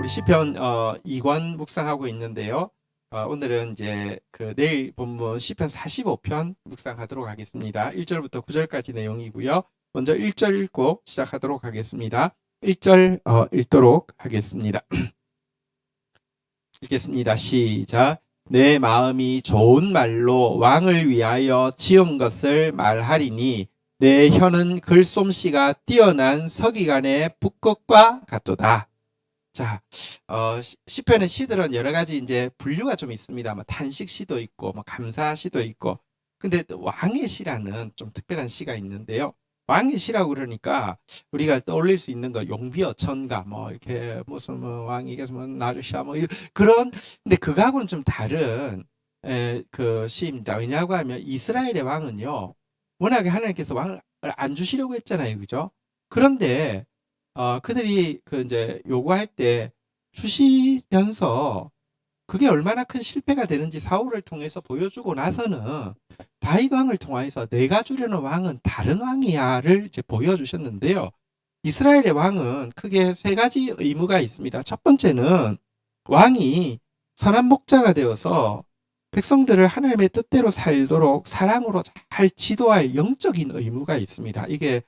우리 시편 2권 묵상하고 있는데요. 오늘은 이제 내일 본문 시편 45편 묵상하도록 하겠습니다. 1절부터 9절까지 내용이고요. 먼저 1절 읽고 시작하도록 하겠습니다. 1절 읽도록 하겠습니다. 읽겠습니다. 시작. 내 마음이 좋은 말로 왕을 위하여 지은 것을 말하리니 내 혀는 글솜씨가 뛰어난 서기관의 붓것과 같도다. 자, 시편의 시들은 여러 가지 이제 분류가 좀 있습니다. 뭐 탄식 시도 있고, 뭐 감사 시도 있고. 근데 또 왕의 시라는 좀 특별한 시가 있는데요. 왕의 시라고 그러니까 우리가 떠올릴 수 있는 거 용비어천가 뭐 이렇게 무슨 뭐 왕이 계속 나르샤 뭐 그런, 근데 그거하고는 좀 다른 그 시입니다. 왜냐하고 하면 이스라엘의 왕은요, 워낙에 하나님께서 왕을 안 주시려고 했잖아요, 그죠? 그런데 그들이 이제 요구할 때 주시면서 그게 얼마나 큰 실패가 되는지 사울을 통해서 보여주고 나서는 다윗 왕을 통해서 내가 주려는 왕은 다른 왕이야를 이제 보여주셨는데요. 이스라엘의 왕은 크게 세 가지 의무가 있습니다. 첫 번째는 왕이 선한 목자가 되어서 백성들을 하나님의 뜻대로 살도록 사랑으로 잘 지도할 영적인 의무가 있습니다. 이게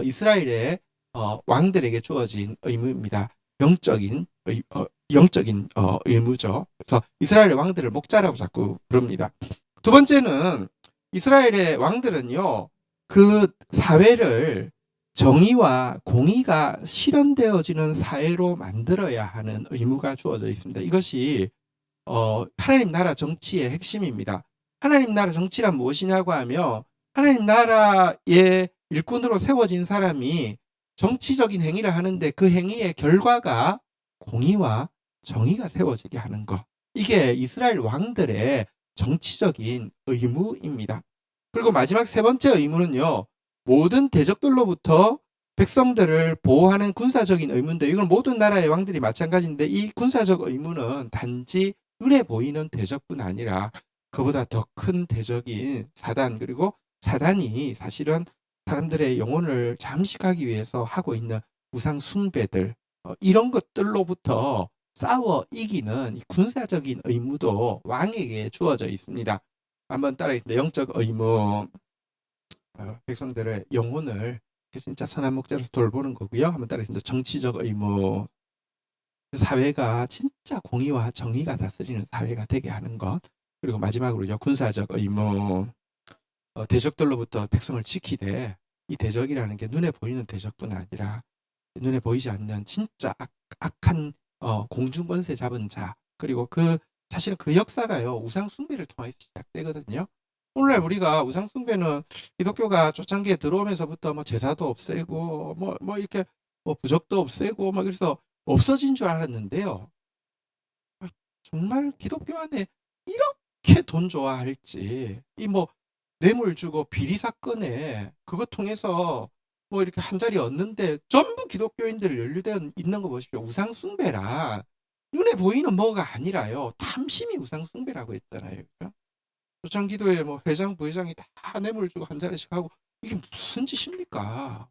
이스라엘의 왕들에게 주어진 의무입니다. 영적인 의무죠. 그래서 이스라엘의 왕들을 목자라고 자꾸 부릅니다. 두 번째는 이스라엘의 왕들은요, 그 사회를 정의와 공의가 실현되어지는 사회로 만들어야 하는 의무가 주어져 있습니다. 이것이 하나님 나라 정치의 핵심입니다. 하나님 나라 정치란 무엇이냐고 하면 하나님 나라의 일꾼으로 세워진 사람이 정치적인 행위를 하는데 그 행위의 결과가 공의와 정의가 세워지게 하는 것. 이게 이스라엘 왕들의 정치적인 의무입니다. 그리고 마지막 세 번째 의무는요, 모든 대적들로부터 백성들을 보호하는 군사적인 의무인데, 이건 모든 나라의 왕들이 마찬가지인데, 이 군사적 의무는 단지 눈에 보이는 대적뿐 아니라 그보다 더 큰 대적인 사단, 그리고 사단이 사실은 사람들의 영혼을 잠식하기 위해서 하고 있는 우상 숭배들, 이런 것들로부터 싸워 이기는 이 군사적인 의무도 왕에게 주어져 있습니다. 한번 따라하겠습니다. 영적 의무, 백성들의 영혼을 진짜 선한 목자로서 돌보는 거고요. 한번 따라하겠습니다. 정치적 의무, 사회가 진짜 공의와 정의가 다스리는 사회가 되게 하는 것. 그리고 마지막으로요, 군사적 의무, 대적들로부터 백성을 지키되, 이 대적이라는 게 눈에 보이는 대적뿐 아니라 눈에 보이지 않는 진짜 악한 공중권세 잡은 자, 그리고 사실 그 역사가요, 우상 숭배를 통해서 시작되거든요. 오늘날 우리가 우상 숭배는 기독교가 초창기에 들어오면서부터 뭐 제사도 없애고 뭐 이렇게 뭐 부적도 없애고 막 그래서 없어진 줄 알았는데요. 정말 기독교 안에 이렇게 돈 좋아할지, 이 뭐 뇌물 주고 비리 사건에 그거 통해서 뭐 이렇게 한 자리 얻는데 전부 기독교인들 연루되어 있는 거 보십시오. 우상 숭배라 눈에 보이는 뭐가 아니라요, 탐심이 우상 숭배라고 했잖아요. 그죠? 초창기도에 뭐 회장 부회장이 다 뇌물 주고 한 자리씩 하고, 이게 무슨 짓입니까?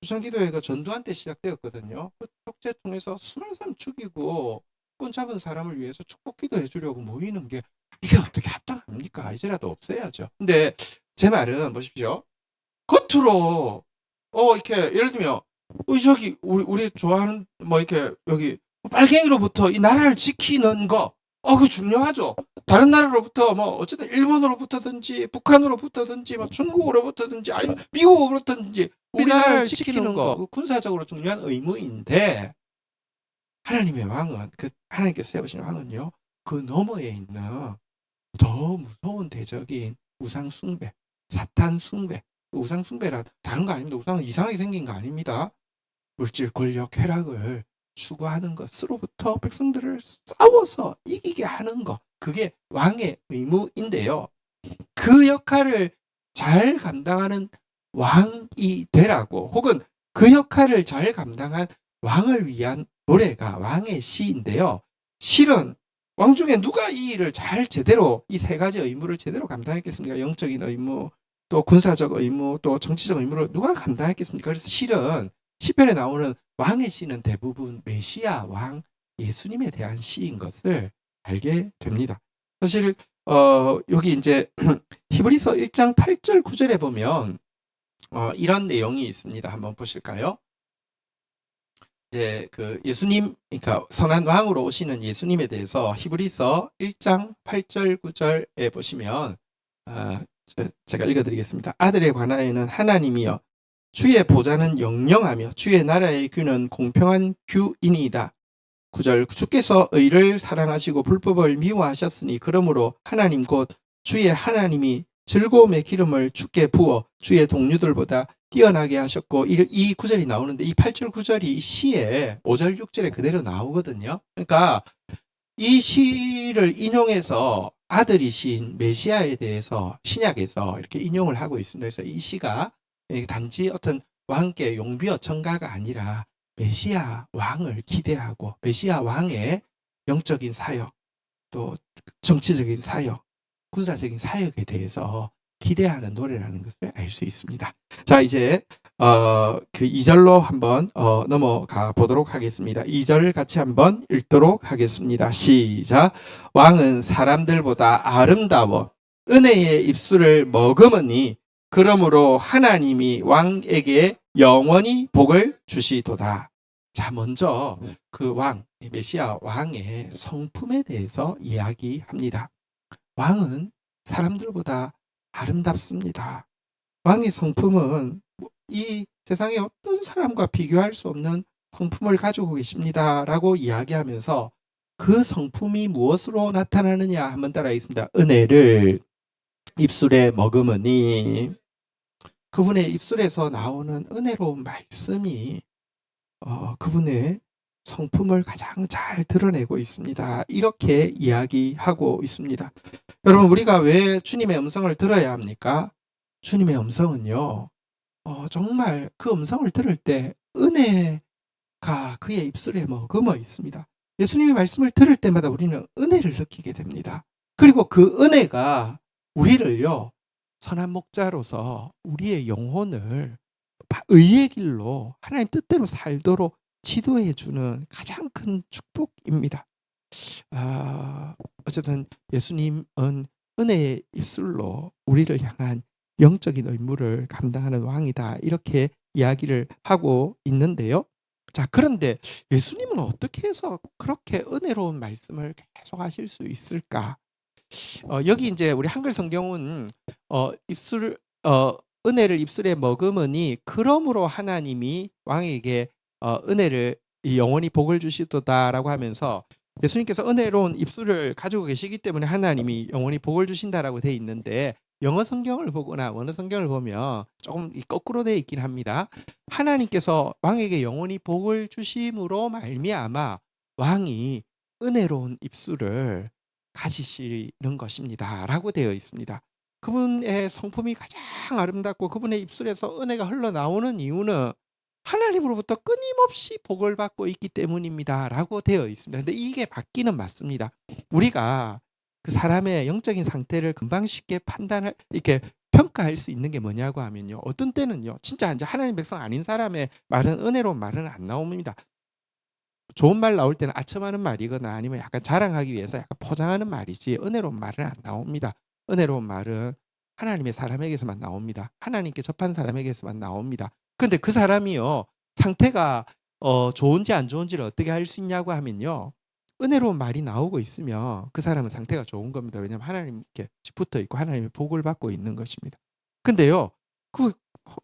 초창기도회가 전두환 때 시작되었거든요. 그 독재 통해서 수많은 사람 죽이고 권 잡은 사람을 위해서 축복기도 해주려고 모이는 게 이게 어떻게 합당합니까? 이제라도 없애야죠. 근데 제 말은 보십시오. 겉으로 이렇게 예를 들면 저기 우리 좋아하는 뭐 이렇게 여기 빨갱이로부터 이 나라를 지키는 거, 그거 중요하죠. 다른 나라로부터 뭐 어쨌든 일본으로부터든지 북한으로부터든지 뭐 중국으로부터든지 아니면 미국으로부터든지 우리나라를 지키는 거 군사적으로 중요한 의무인데, 하나님의 왕은 하나님께서 세우신 왕은요, 그 너머에 있는 더 무서운 대적인 우상 숭배, 사탄 숭배. 우상 숭배란 다른 거 아닙니다. 우상은 이상하게 생긴 거 아닙니다. 물질, 권력, 쾌락을 추구하는 것으로부터 백성들을 싸워서 이기게 하는 것, 그게 왕의 의무인데요. 그 역할을 잘 감당하는 왕이 되라고, 혹은 그 역할을 잘 감당한 왕을 위한 노래가 왕의 시인데요. 실은 왕 중에 누가 이 일을 제대로, 이 세 가지 의무를 제대로 감당했겠습니까? 영적인 의무, 또 군사적 의무, 또 정치적 의무를 누가 감당했겠습니까? 그래서 실은 시편에 나오는 왕의 시는 대부분 메시아 왕 예수님에 대한 시인 것을 알게 됩니다. 사실 여기 이제 히브리서 1장 8절 9절에 보면 이런 내용이 있습니다. 한번 보실까요? 이제 그 예수님, 그러니까 선한 왕으로 오시는 예수님에 대해서 히브리서 1장 8절 9절에 보시면 제가 읽어드리겠습니다. 아들에 관하여는 하나님이여 주의 보좌는 영영하며 주의 나라의 규는 공평한 규이니이다. 9절 주께서 의를 사랑하시고 불법을 미워하셨으니 그러므로 하나님 곧 주의 하나님이 즐거움의 기름을 주께 부어 주의 동료들보다 뛰어나게 하셨고, 이 9절이 나오는데 이 8절 9절이 시에 5절 6절에 그대로 나오거든요. 그러니까 이 시를 인용해서 아들이신 메시아에 대해서 신약에서 이렇게 인용을 하고 있습니다. 그래서 이 시가 단지 어떤 왕께 용비어 청가가 아니라 메시아 왕을 기대하고 메시아 왕의 영적인 사역, 또 정치적인 사역, 군사적인 사역에 대해서 기대하는 노래라는 것을 알 수 있습니다. 자, 이제 그 2절로 한번 넘어가 보도록 하겠습니다. 2절 같이 한번 읽도록 하겠습니다. 시작. 왕은 사람들보다 아름다워 은혜의 입술을 머금으니 그러므로 하나님이 왕에게 영원히 복을 주시도다. 자, 먼저 그 왕, 메시아 왕의 성품에 대해서 이야기합니다. 왕은 사람들보다 아름답습니다. 왕의 성품은 이 세상의 어떤 사람과 비교할 수 없는 성품을 가지고 계십니다. 라고 이야기하면서 그 성품이 무엇으로 나타나느냐 한번 따라하겠습니다. 은혜를 입술에 머금으니, 그분의 입술에서 나오는 은혜로운 말씀이 그분의 성품을 가장 잘 드러내고 있습니다. 이렇게 이야기하고 있습니다. 여러분, 우리가 왜 주님의 음성을 들어야 합니까? 주님의 음성은요, 정말 그 음성을 들을 때 은혜가 그의 입술에 머금어 있습니다. 예수님의 말씀을 들을 때마다 우리는 은혜를 느끼게 됩니다. 그리고 그 은혜가 우리를요, 선한 목자로서 우리의 영혼을 의의 길로 하나님 뜻대로 살도록 지도해 주는 가장 큰 축복입니다. 어쨌든 예수님은 은혜의 입술로 우리를 향한 영적인 의무를 감당하는 왕이다, 이렇게 이야기를 하고 있는데요. 자, 그런데 예수님은 어떻게 해서 그렇게 은혜로운 말씀을 계속 하실 수 있을까? 여기 이제 우리 한글 성경은 은혜를 입술에 머금으니 그러므로 하나님이 왕에게 은혜를 영원히 복을 주시도다라고 하면서 예수님께서 은혜로운 입술을 가지고 계시기 때문에 하나님이 영원히 복을 주신다라고 돼 있는데, 영어 성경을 보거나 원어 성경을 보면 조금 거꾸로 되어 있긴 합니다. 하나님께서 왕에게 영원히 복을 주심으로 말미암아 왕이 은혜로운 입술을 가지시는 것입니다 라고 되어 있습니다. 그분의 성품이 가장 아름답고 그분의 입술에서 은혜가 흘러나오는 이유는 하나님으로부터 끊임없이 복을 받고 있기 때문입니다 라고 되어 있습니다. 근데 이게 맞기는 맞습니다. 우리가 그 사람의 영적인 상태를 금방 쉽게 이렇게 평가할 수 있는 게 뭐냐고 하면요, 어떤 때는요, 진짜 이제 하나님 백성 아닌 사람의 말은 은혜로운 말은 안 나옵니다. 좋은 말 나올 때는 아첨하는 말이거나 아니면 약간 자랑하기 위해서 약간 포장하는 말이지 은혜로운 말은 안 나옵니다. 은혜로운 말은 하나님의 사람에게서만 나옵니다. 하나님께 접한 사람에게서만 나옵니다. 근데 그 사람이요, 상태가 좋은지 안 좋은지를 어떻게 알 수 있냐고 하면요, 은혜로운 말이 나오고 있으면 그 사람은 상태가 좋은 겁니다. 왜냐하면 하나님께 붙어 있고 하나님의 복을 받고 있는 것입니다. 근데요, 그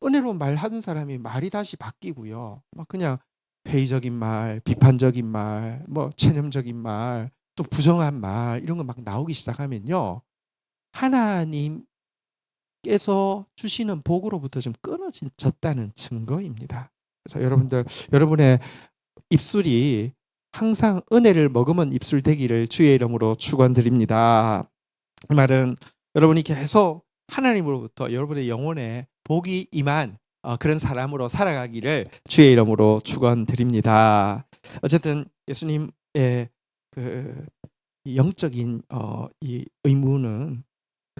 은혜로운 말 하는 사람이 말이 다시 바뀌고요, 막 그냥 회의적인 말, 비판적인 말, 뭐 체념적인 말, 또 부정한 말, 이런 거 막 나오기 시작하면요, 하나님께서 주시는 복으로부터 좀 끊어졌다는 증거입니다. 그래서 여러분의 입술이 항상 은혜를 머금은 입술 되기를 주의 이름으로 축원드립니다. 이 말은 여러분이 계속 하나님으로부터 여러분의 영혼에 복이 임한 그런 사람으로 살아가기를 주의 이름으로 축원드립니다. 어쨌든 예수님의 그 영적인 이 의무는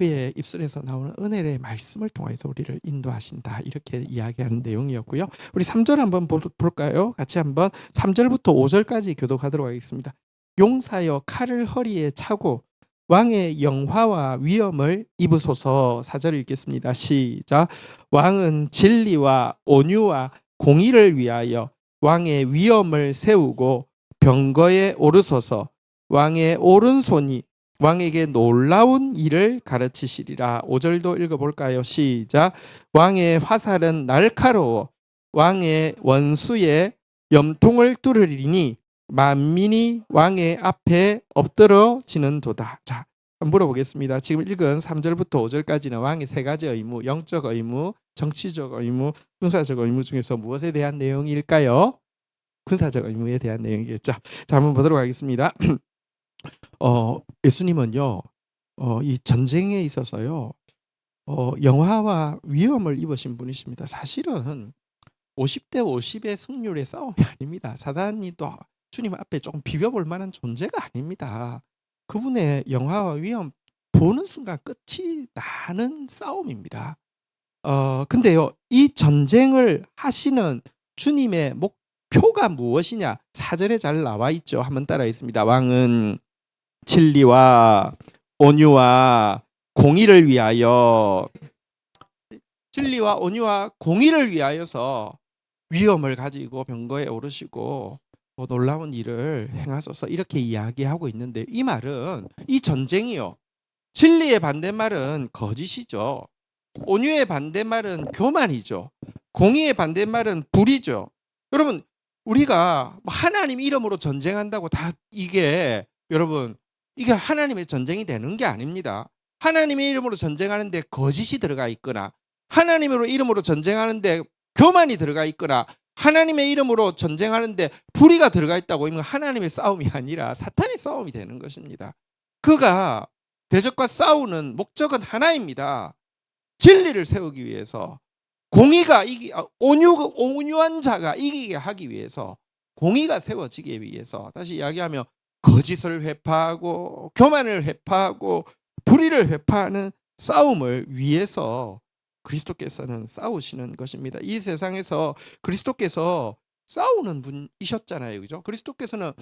그의 입술에서 나오는 은혜의 말씀을 통해서 우리를 인도하신다. 이렇게 이야기하는 내용이었고요. 우리 3절 한번 볼까요? 같이 한번 3절부터 5절까지 교독하도록 하겠습니다. 용사여 칼을 허리에 차고 왕의 영화와 위엄을 입으소서. 4절 읽겠습니다. 시작. 왕은 진리와 온유와 공의를 위하여 왕의 위엄을 세우고 병거에 오르소서. 왕의 오른손이 왕에게 놀라운 일을 가르치시리라. 5절도 읽어볼까요? 시작. 왕의 화살은 날카로워 왕의 원수의 염통을 뚫으리니 만민이 왕의 앞에 엎드러지는도다. 자, 한번 물어보겠습니다. 지금 읽은 3절부터 5절까지는 왕의 세 가지 의무, 영적 의무, 정치적 의무, 군사적 의무 중에서 무엇에 대한 내용일까요? 군사적 의무에 대한 내용이겠죠. 자, 한번 보도록 하겠습니다. 예수님은요, 이 전쟁에 있어서요, 영화와 위엄을 입으신 분이십니다. 사실은 50대 50의 승률의 싸움이 아닙니다. 사단이 또 주님 앞에 조금 비벼볼 만한 존재가 아닙니다. 그분의 영화와 위엄 보는 순간 끝이 나는 싸움입니다. 근데요, 이 전쟁을 하시는 주님의 목표가 무엇이냐? 4절에 잘 나와 있죠. 한번 따라하겠습니다. 왕은 진리와 온유와 공의를 위하여, 진리와 온유와 공의를 위하여서 위엄을 가지고 병거에 오르시고 놀라운 일을 행하소서, 이렇게 이야기하고 있는데, 이 말은, 이 전쟁이요, 진리의 반대말은 거짓이죠. 온유의 반대말은 교만이죠. 공의의 반대말은 불이죠. 여러분, 우리가 하나님 이름으로 전쟁한다고 다 이게, 여러분, 이게 하나님의 전쟁이 되는 게 아닙니다. 하나님의 이름으로 전쟁하는데 거짓이 들어가 있거나, 하나님의 이름으로 전쟁하는데 교만이 들어가 있거나, 하나님의 이름으로 전쟁하는데 불의가 들어가 있다고 하면 하나님의 싸움이 아니라 사탄의 싸움이 되는 것입니다. 그가 대적과 싸우는 목적은 하나입니다. 진리를 세우기 위해서, 공의가 온유한 자가 이기게 하기 위해서, 공의가 세워지기 위해서, 다시 이야기하면 거짓을 회파하고 교만을 회파하고 불의를 회파하는 싸움을 위해서 그리스도께서는 싸우시는 것입니다. 이 세상에서 그리스도께서 싸우는 분이셨잖아요. 그죠? 그리스도께서는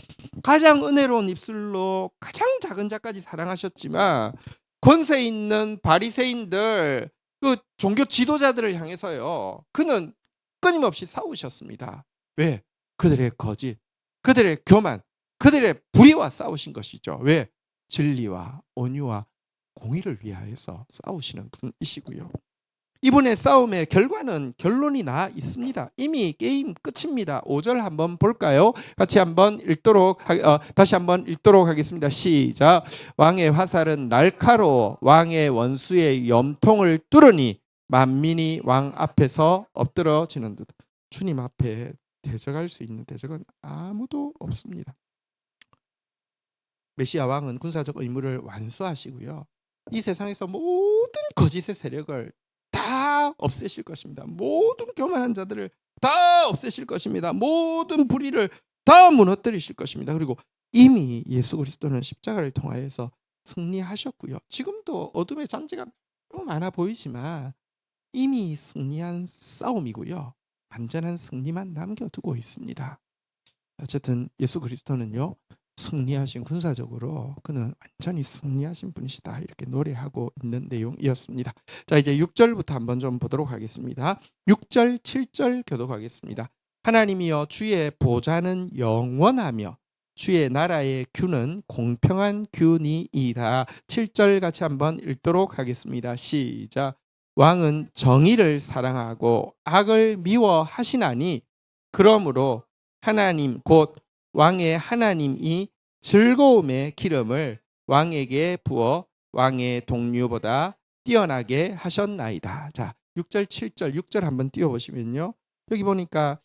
가장 은혜로운 입술로 가장 작은 자까지 사랑하셨지만, 권세 있는 바리새인들, 그 종교 지도자들을 향해서요, 그는 끊임없이 싸우셨습니다. 왜? 그들의 거짓, 그들의 교만, 그들의 불의와 싸우신 것이죠. 왜? 진리와 온유와 공의를 위하여서 싸우시는 분이시고요. 이번의 싸움의 결론이 나 있습니다. 이미 게임 끝입니다. 5절 한번 볼까요? 같이 한번 다시 한번 읽도록 하겠습니다. 시작. 왕의 화살은 날카로워 왕의 원수의 염통을 뚫으니 만민이 왕 앞에서 엎드러지는 듯. 주님 앞에 대적할 수 있는 대적은 아무도 없습니다. 메시아 왕은 군사적 의무를 완수하시고요, 이 세상에서 모든 거짓의 세력을 다 없애실 것입니다. 모든 교만한 자들을 다 없애실 것입니다. 모든 불의를 다 무너뜨리실 것입니다. 그리고 이미 예수 그리스도는 십자가를 통하여서 승리하셨고요, 지금도 어둠의 잔재가 너무 많아 보이지만 이미 승리한 싸움이고요, 완전한 승리만 남겨두고 있습니다. 어쨌든 예수 그리스도는요, 승리하신, 군사적으로 그는 완전히 승리하신 분이시다, 이렇게 노래하고 있는 내용이었습니다. 자, 이제 6절부터 한번 좀 보도록 하겠습니다. 6절 7절 교독하겠습니다. 하나님이여 주의 보좌는 영원하며 주의 나라의 규는 공평한 규니이다. 7절 같이 한번 읽도록 하겠습니다. 시작. 왕은 정의를 사랑하고 악을 미워하시나니 그러므로 하나님 곧 왕의 하나님이 즐거움의 기름을 왕에게 부어 왕의 동료보다 뛰어나게 하셨나이다. 자, 6절 7절 6절 한번 띄워보시면요, 여기 보니까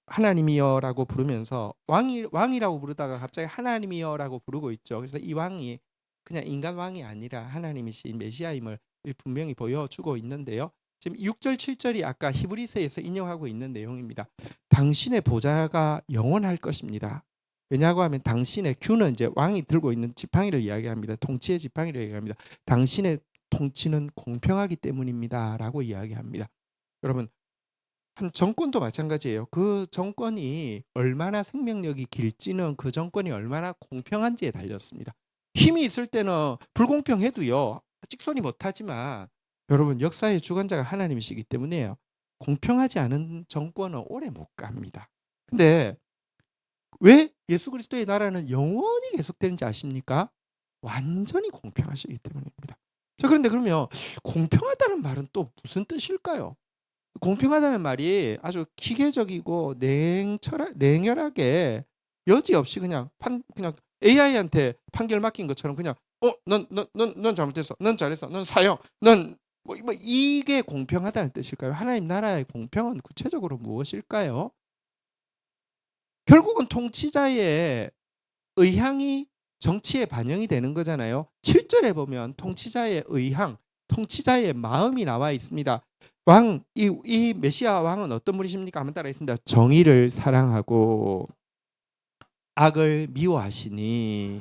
하나님이여라고 부르면서 왕이라고 부르다가 갑자기 하나님이여라고 부르고 있죠. 그래서 이 왕이 그냥 인간 왕이 아니라 하나님이신 메시아임을 분명히 보여주고 있는데요, 지금 6절 7절이 아까 히브리서에서 인용하고 있는 내용입니다. 당신의 보좌가 영원할 것입니다. 왜냐고 하면 당신의 규는 이제 왕이 들고 있는 지팡이를 이야기합니다. 통치의 지팡이를 이야기합니다. 당신의 통치는 공평하기 때문입니다. 라고 이야기합니다. 여러분, 한 정권도 마찬가지예요. 그 정권이 얼마나 생명력이 길지는 그 정권이 얼마나 공평한지에 달렸습니다. 힘이 있을 때는 불공평해도요, 찍소리 못하지만 여러분, 역사의 주관자가 하나님이시기 때문에요, 공평하지 않은 정권은 오래 못 갑니다. 근데 왜 예수 그리스도의 나라는 영원히 계속되는지 아십니까? 완전히 공평하시기 때문입니다. 자, 그런데 그러면 공평하다는 말은 또 무슨 뜻일까요? 공평하다는 말이 아주 기계적이고 냉혈하게 여지없이 그냥 AI한테 판결 맡긴 것처럼 그냥 넌 잘못했어, 넌 잘했어, 넌 사형, 넌 뭐 이게 공평하다는 뜻일까요? 하나님 나라의 공평은 구체적으로 무엇일까요? 결국은 통치자의 의향이 정치에 반영이 되는 거잖아요. 7절에 보면 통치자의 의향, 통치자의 마음이 나와 있습니다. 이 메시아 왕은 어떤 분이십니까? 한번 따라했습니다. 정의를 사랑하고 악을 미워하시니.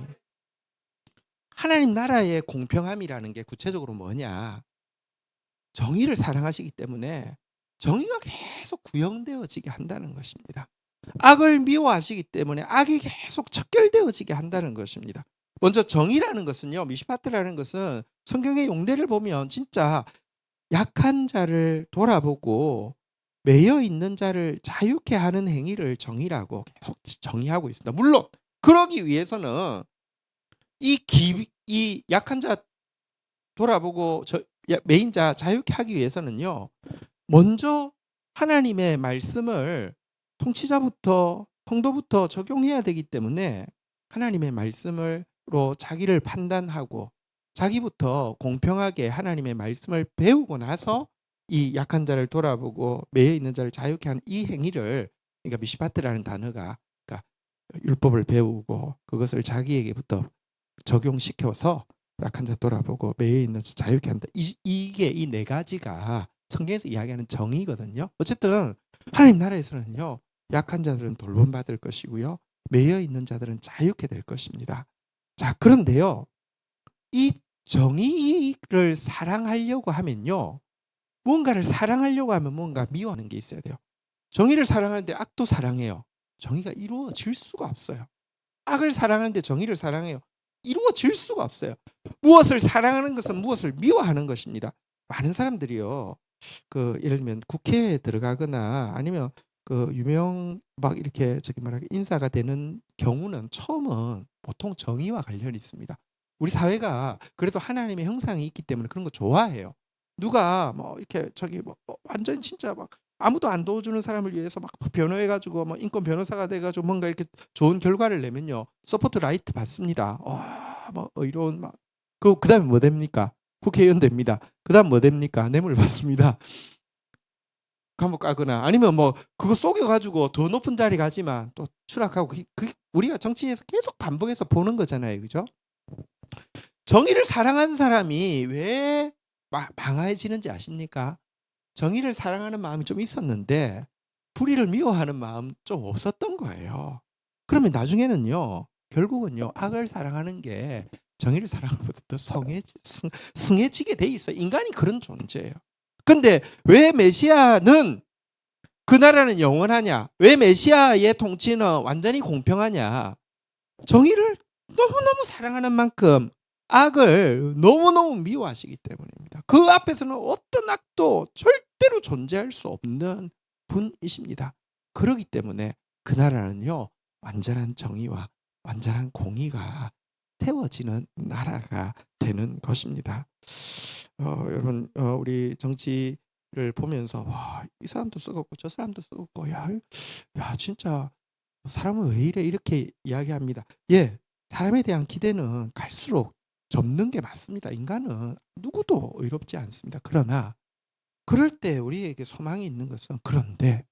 하나님 나라의 공평함이라는 게 구체적으로 뭐냐? 정의를 사랑하시기 때문에 정의가 계속 구현되어지게 한다는 것입니다. 악을 미워하시기 때문에 악이 계속 척결되어지게 한다는 것입니다. 먼저 정의라는 것은요, 미시파트라는 것은 성경의 용례를 보면 진짜 약한 자를 돌아보고 매여 있는 자를 자유케 하는 행위를 정의라고 계속 정의하고 있습니다. 물론 그러기 위해서는 이 약한 자 돌아보고 매인 자 자유케 하기 위해서는요, 먼저 하나님의 말씀을 통치자부터 성도부터 적용해야 되기 때문에 하나님의 말씀으로 자기를 판단하고 자기부터 공평하게 하나님의 말씀을 배우고 나서 이 약한 자를 돌아보고 매여 있는 자를 자유케 하는 이 행위를, 그러니까 미시파트라는 단어가, 그러니까 율법을 배우고 그것을 자기에게부터 적용시켜서 약한 자 돌아보고 매여 있는 자 자유케 한다. 이게 이 네 가지가 성경에서 이야기하는 정의거든요. 어쨌든 하나님 나라에서는요, 약한 자들은 돌봄받을 것이고요, 매여 있는 자들은 자유케 될 것입니다. 자, 그런데요, 이 정의를 사랑하려고 하면요, 뭔가를 사랑하려고 하면 뭔가 미워하는 게 있어야 돼요. 정의를 사랑하는데 악도 사랑해요. 정의가 이루어질 수가 없어요. 악을 사랑하는데 정의를 사랑해요. 이루어질 수가 없어요. 무엇을 사랑하는 것은 무엇을 미워하는 것입니다. 많은 사람들이요, 예를 들면 국회에 들어가거나 아니면 유명 막 이렇게 인사가 되는 경우는 처음은 보통 정의와 관련이 있습니다. 우리 사회가 그래도 하나님의 형상이 있기 때문에 그런 거 좋아해요. 누가 이렇게 완전 진짜 막 아무도 안 도와주는 사람을 위해서 막 변호해가지고 인권 변호사가 돼가지고 뭔가 이렇게 좋은 결과를 내면요, 서포트 라이트 받습니다. 이런 그다음에 뭐 됩니까? 국회의원 됩니다. 그다음 뭐 됩니까? 뇌물 받습니다. 감옥 가거나 아니면 그거 속여가지고 더 높은 자리 가지만 또 추락하고, 우리가 정치에서 계속 반복해서 보는 거잖아요, 그죠? 정의를 사랑하는 사람이 왜 망해지는지 아십니까? 정의를 사랑하는 마음이 좀 있었는데 불의를 미워하는 마음 좀 없었던 거예요. 그러면 나중에는요, 결국은요, 악을 사랑하는 게 정의를 사랑하는 것보다 더 승해지게 돼 있어요. 인간이 그런 존재예요. 근데 왜 메시아는 그 나라는 영원하냐? 왜 메시아의 통치는 완전히 공평하냐? 정의를 너무너무 사랑하는 만큼 악을 너무너무 미워하시기 때문입니다. 그 앞에서는 어떤 악도 절대로 존재할 수 없는 분이십니다. 그렇기 때문에 그 나라는요, 완전한 정의와 완전한 공의가 태워지는 나라가 되는 것입니다. 여러분, 우리 정치를 보면서 이 사람도 썩었고 저 사람도 썩었고, 야 진짜 사람은 왜 이래, 이렇게 이야기합니다. 예, 사람에 대한 기대는 갈수록 접는 게 맞습니다. 인간은 누구도 의롭지 않습니다. 그러나 그럴 때 우리에게 소망이 있는 것은, 그런데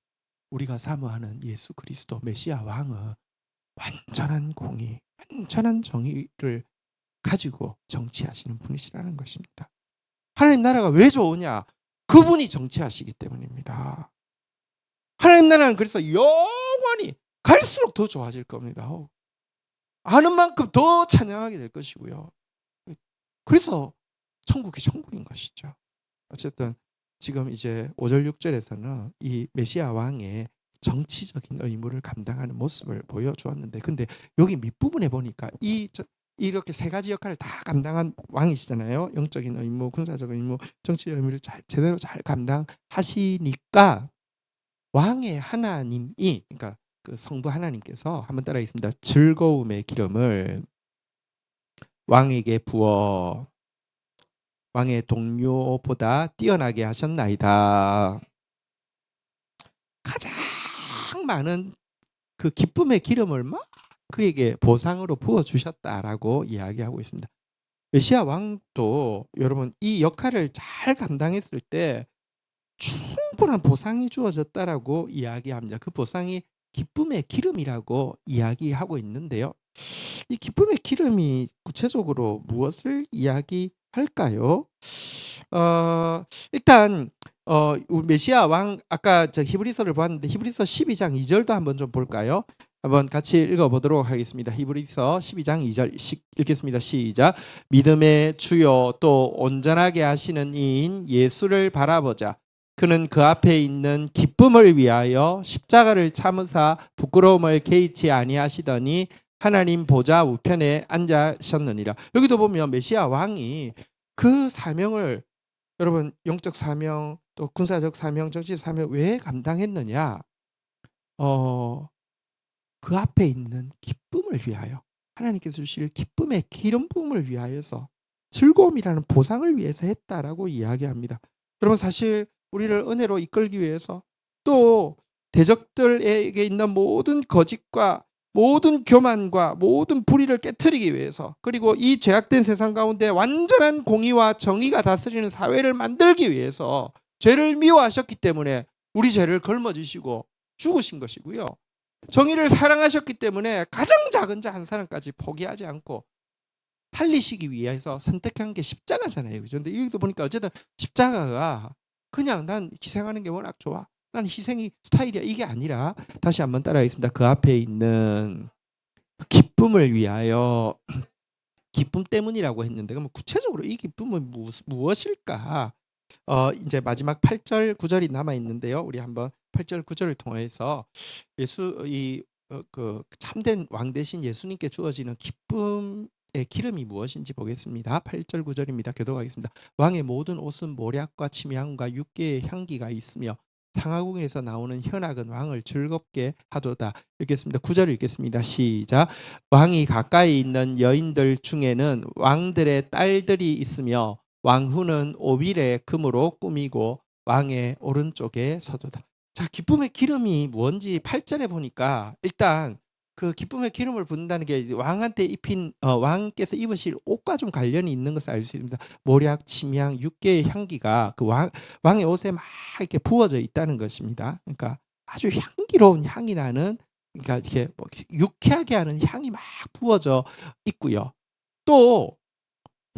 우리가 사모하는 예수 그리스도 메시아 왕은 완전한 공의, 완전한 정의를 가지고 정치하시는 분이시라는 것입니다. 하나님 나라가 왜 좋으냐? 그분이 정치하시기 때문입니다. 하나님 나라는 그래서 영원히 갈수록 더 좋아질 겁니다. 아는 만큼 더 찬양하게 될 것이고요. 그래서 천국이 천국인 것이죠. 어쨌든 지금 이제 5절 6절에서는 이 메시아 왕의 정치적인 의무를 감당하는 모습을 보여주었는데, 근데 여기 밑부분에 보니까 이렇게 세 가지 역할을 다 감당한 왕이시잖아요. 영적인 의무, 군사적 의무, 정치적 의무를 제대로 잘 감당하시니까 왕의 하나님이, 그러니까 그 성부 하나님께서, 한번 따라하겠습니다. 즐거움의 기름을 왕에게 부어 왕의 동료보다 뛰어나게 하셨나이다. 가장 많은 그 기쁨의 기름을 막 그에게 보상으로 부어 주셨다라고 이야기하고 있습니다. 메시아 왕도 여러분 이 역할을 잘 감당했을 때 충분한 보상이 주어졌다라고 이야기합니다. 그 보상이 기쁨의 기름이라고 이야기하고 있는데요. 이 기쁨의 기름이 구체적으로 무엇을 이야기할까요? 일단 우리 메시아 왕, 아까 저 히브리서를 보았는데 히브리서 12장 2절도 한번 좀 볼까요? 한번 같이 읽어보도록 하겠습니다. 히브리서 12장 2절 읽겠습니다. 시작. 믿음의 주요 또 온전하게 하시는 이인 예수를 바라보자. 그는 그 앞에 있는 기쁨을 위하여 십자가를 참으사 부끄러움을 개의치 아니하시더니 하나님 보좌 우편에 앉으셨느니라. 여기도 보면 메시아 왕이 그 사명을, 여러분 영적 사명 또 군사적 사명, 정치적 사명 왜 감당했느냐? 그 앞에 있는 기쁨을 위하여, 하나님께서 주실 기쁨의 기름 부음을 위하여서, 즐거움이라는 보상을 위해서 했다라고 이야기합니다. 여러분 사실 우리를 은혜로 이끌기 위해서, 또 대적들에게 있는 모든 거짓과 모든 교만과 모든 불의를 깨트리기 위해서, 그리고 이 죄악된 세상 가운데 완전한 공의와 정의가 다스리는 사회를 만들기 위해서 죄를 미워하셨기 때문에 우리 죄를 걸머지시고 죽으신 것이고요. 정의를 사랑하셨기 때문에 가장 작은 자 한 사람까지 포기하지 않고 살리시기 위해서 선택한 게 십자가잖아요. 그런데 여기도 보니까 어쨌든 십자가가 그냥 난 희생하는 게 워낙 좋아, 난 희생이 스타일이야, 이게 아니라, 다시 한번 따라하겠습니다. 그 앞에 있는 기쁨을 위하여, 기쁨 때문이라고 했는데, 그럼 구체적으로 이 기쁨은 무엇일까? 이제 마지막 8절 9절이 남아 있는데요. 우리 한번 8절 9절을 통해서 그 참된 왕 대신 예수님께 주어지는 기쁨의 기름이 무엇인지 보겠습니다. 8절 9절입니다. 교독하겠습니다. 왕의 모든 옷은 모략과 침향과 육개의 향기가 있으며 상하궁에서 나오는 현악은 왕을 즐겁게 하도다. 읽겠습니다. 9절 읽겠습니다. 시작. 왕이 가까이 있는 여인들 중에는 왕들의 딸들이 있으며 왕후는 오빌의 금으로 꾸미고 왕의 오른쪽에 서도다. 자, 기쁨의 기름이 뭔지 8절에 보니까 일단 그 기쁨의 기름을 붓는다는 게 왕한테 입힌 왕께서 입으실 옷과 좀 관련이 있는 것을 알 수 있습니다. 모략, 침향, 육개의 향기가 그 왕의 옷에 막 이렇게 부어져 있다는 것입니다. 그러니까 아주 향기로운 향이 나는, 그러니까 이렇게 뭐 유쾌하게 하는 향이 막 부어져 있고요. 또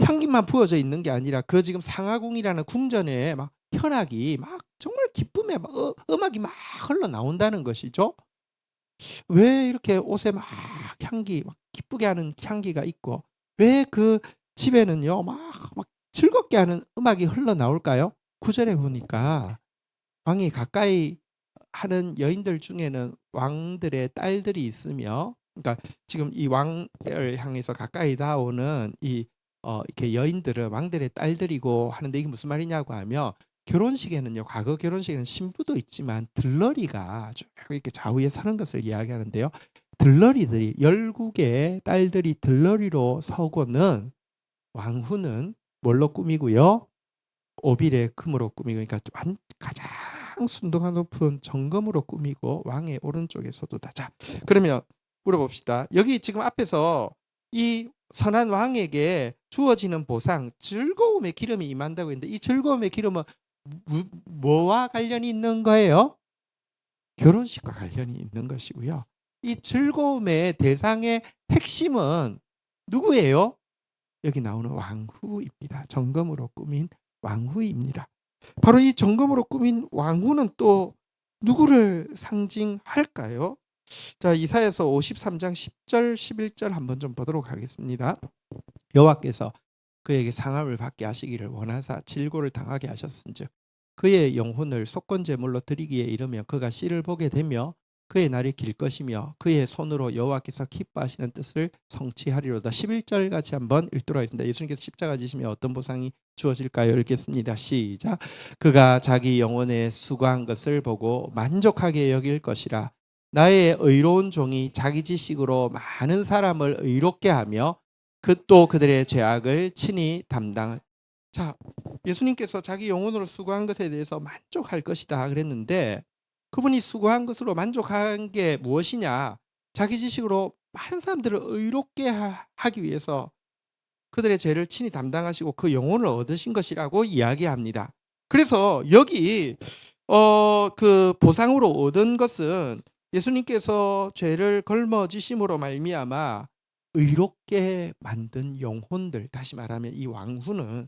향기만 부어져 있는 게 아니라 그 지금 상하궁이라는 궁전에 막 현악이 막 정말 기쁨의 막 음악이 막 흘러 나온다는 것이죠. 왜 이렇게 옷에 막 향기, 막 기쁘게 하는 향기가 있고, 왜 그 집에는요 막 즐겁게 하는 음악이 흘러 나올까요? 9절에 보니까 왕이 가까이 하는 여인들 중에는 왕들의 딸들이 있으며, 그러니까 지금 이 왕을 향해서 가까이 나오는 이렇게 여인들은 왕들의 딸들이고 하는데, 이게 무슨 말이냐고 하면, 결혼식에는요, 과거 결혼식에는 신부도 있지만 들러리가 쭉 이렇게 좌우에 서는 것을 이야기하는데요. 들러리들이, 열국의 딸들이 들러리로 서고는 왕후는 뭘로 꾸미고요? 오빌의 금으로 꾸미고, 그러니까 가장 순도가 높은 정금으로 꾸미고 왕의 오른쪽에 서도다. 자, 그러면 물어봅시다. 여기 지금 앞에서 이 선한 왕에게 주어지는 보상, 즐거움의 기름이 임한다고 했는데, 이 즐거움의 기름은 뭐와 관련이 있는 거예요? 결혼식과 관련이 있는 것이고요. 이 즐거움의 대상의 핵심은 누구예요? 여기 나오는 왕후입니다. 정금으로 꾸민 왕후입니다. 바로 이 정금으로 꾸민 왕후는 또 누구를 상징할까요? 자, 이사야서 53장 10절 11절 한번 좀 보도록 하겠습니다. 여호와께서 그에게 상함을 받게 하시기를 원하사 질고를 당하게 하셨은즉 그의 영혼을 속건제물로 드리기에 이르며 그가 씨를 보게 되며 그의 날이 길 것이며 그의 손으로 여호와께서 기뻐하시는 뜻을 성취하리로다. 11절 같이 한번 읽도록 하겠습니다. 예수님께서 십자가 지시며 어떤 보상이 주어질까요? 읽겠습니다. 시작. 그가 자기 영혼에 수고한 것을 보고 만족하게 여길 것이라. 나의 의로운 종이 자기 지식으로 많은 사람을 의롭게 하며 또 그들의 죄악을 친히 담당. 자, 예수님께서 자기 영혼으로 수고한 것에 대해서 만족할 것이다 그랬는데 그분이 수고한 것으로 만족한 게 무엇이냐? 자기 지식으로 많은 사람들을 의롭게 하기 위해서 그들의 죄를 친히 담당하시고 그 영혼을 얻으신 것이라고 이야기합니다. 그래서 여기 그 보상으로 얻은 것은 예수님께서 죄를 걸머지심으로 말미암아 의롭게 만든 영혼들, 다시 말하면 이 왕후는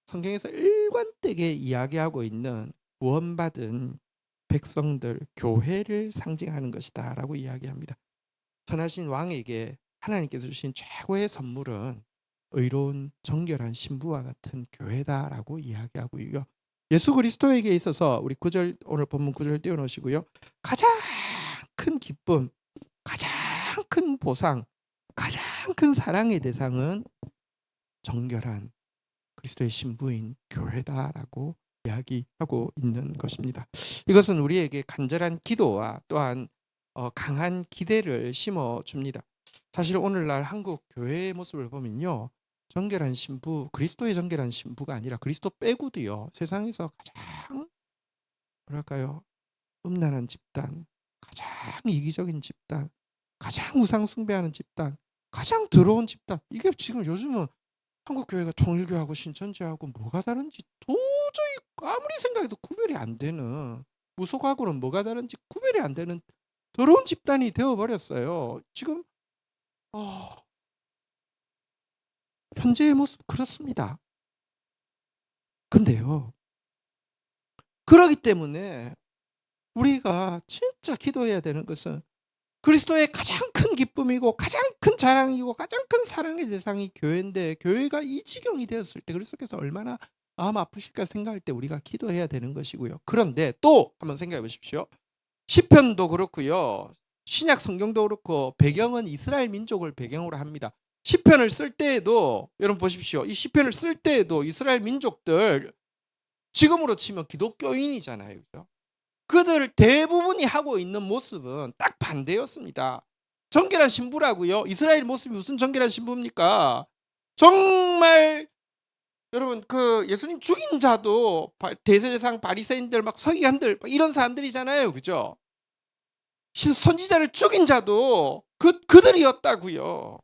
성경에서 일관되게 이야기하고 있는 구원받은 백성들, 교회를 상징하는 것이다 라고 이야기합니다. 선하신 왕에게 하나님께서 주신 최고의 선물은 의로운 정결한 신부와 같은 교회다라고 이야기하고 있고요. 예수 그리스도에게 있어서 우리 9절, 오늘 본문 9절 띄워놓으시고요. 가장 큰 기쁨, 가장 큰 보상, 가장 큰 사랑의 대상은 정결한 그리스도의 신부인 교회다라고 이야기하고 있는 것입니다. 이것은 우리에게 간절한 기도와 또한 강한 기대를 심어줍니다. 사실 오늘날 한국 교회의 모습을 보면요, 정결한 신부, 그리스도의 정결한 신부가 아니라 그리스도 빼고도요, 세상에서 가장 뭐랄까요, 음란한 집단, 가장 이기적인 집단, 가장 우상 숭배하는 집단, 가장 더러운 집단, 이게 지금 요즘은 한국 교회가 통일교하고 신천지하고 뭐가 다른지 도저히 아무리 생각해도 구별이 안 되는, 무속하고는 뭐가 다른지 구별이 안 되는 더러운 집단이 되어버렸어요. 지금 현재의 모습 그렇습니다. 근데요, 그러기 때문에 우리가 진짜 기도해야 되는 것은 그리스도의 가장 큰 기쁨이고 가장 큰 자랑이고 가장 큰 사랑의 대상이 교회인데, 교회가 이 지경이 되었을 때 그리스도께서 얼마나 마음 아프실까 생각할 때 우리가 기도해야 되는 것이고요. 그런데 또 한번 생각해 보십시오. 시편도 그렇고요, 신약 성경도 그렇고 배경은 이스라엘 민족을 배경으로 합니다. 시편을 쓸 때에도 여러분 보십시오. 이 시편을 쓸 때에도 이스라엘 민족들, 지금으로 치면 기독교인이잖아요. 그죠? 그들 대부분이 하고 있는 모습은 딱 반대였습니다. 정결한 신부라고요? 이스라엘 모습이 무슨 정결한 신부입니까? 정말 여러분, 그 예수님 죽인 자도 대제사장 바리새인들, 막 서기관들, 막 이런 사람들이잖아요. 그죠? 선지자를 죽인 자도 그들이었다고요.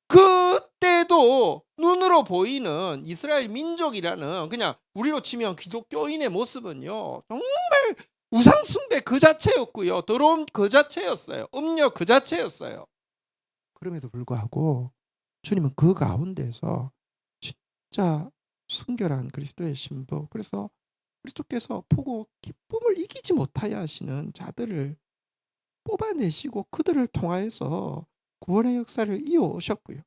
그때도 눈으로 보이는 이스라엘 민족이라는, 그냥 우리로 치면 기독교인의 모습은요, 정말 우상 숭배 그 자체였고요, 더러움 그 자체였어요, 음녀 그 자체였어요. 그럼에도 불구하고 주님은 그 가운데서 진짜 순결한 그리스도의 신부, 그래서 그리스도께서 보고 기쁨을 이기지 못하여 하시는 자들을 뽑아내시고 그들을 통하여서 구원의 역사를 이어오셨고요.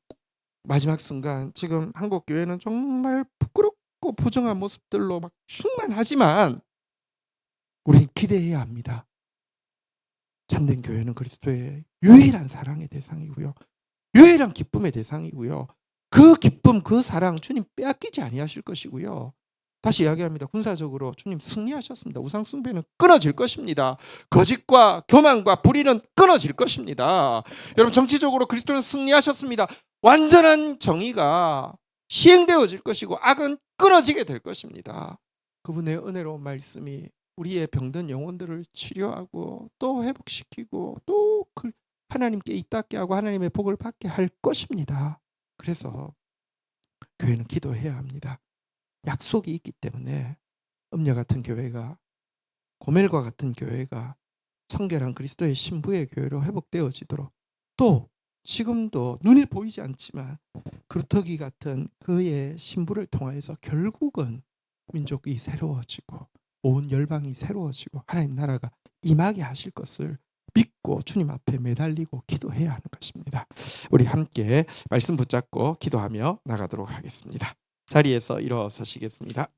마지막 순간 지금 한국 교회는 정말 부끄럽고 부정한 모습들로 막 충만하지만 우리는 기대해야 합니다. 참된 교회는 그리스도의 유일한 사랑의 대상이고요, 유일한 기쁨의 대상이고요, 그 기쁨, 그 사랑 주님 빼앗기지 아니하실 것이고요. 다시 이야기합니다. 군사적으로 주님 승리하셨습니다. 우상 숭배는 끊어질 것입니다. 거짓과 교만과 불의는 끊어질 것입니다. 여러분, 정치적으로 그리스도는 승리하셨습니다. 완전한 정의가 시행되어질 것이고 악은 끊어지게 될 것입니다. 그분의 은혜로운 말씀이 우리의 병든 영혼들을 치료하고 또 회복시키고 또 하나님께 입닿게 하고 하나님의 복을 받게 할 것입니다. 그래서 교회는 기도해야 합니다. 약속이 있기 때문에 음녀 같은 교회가, 고멜과 같은 교회가 성결한 그리스도의 신부의 교회로 회복되어지도록, 또 지금도 눈에 보이지 않지만 그루터기 같은 그의 신부를 통하여서 결국은 민족이 새로워지고 온 열방이 새로워지고 하나님 나라가 임하게 하실 것을 믿고 주님 앞에 매달리고 기도해야 하는 것입니다. 우리 함께 말씀 붙잡고 기도하며 나가도록 하겠습니다. 자리에서 일어서시겠습니다.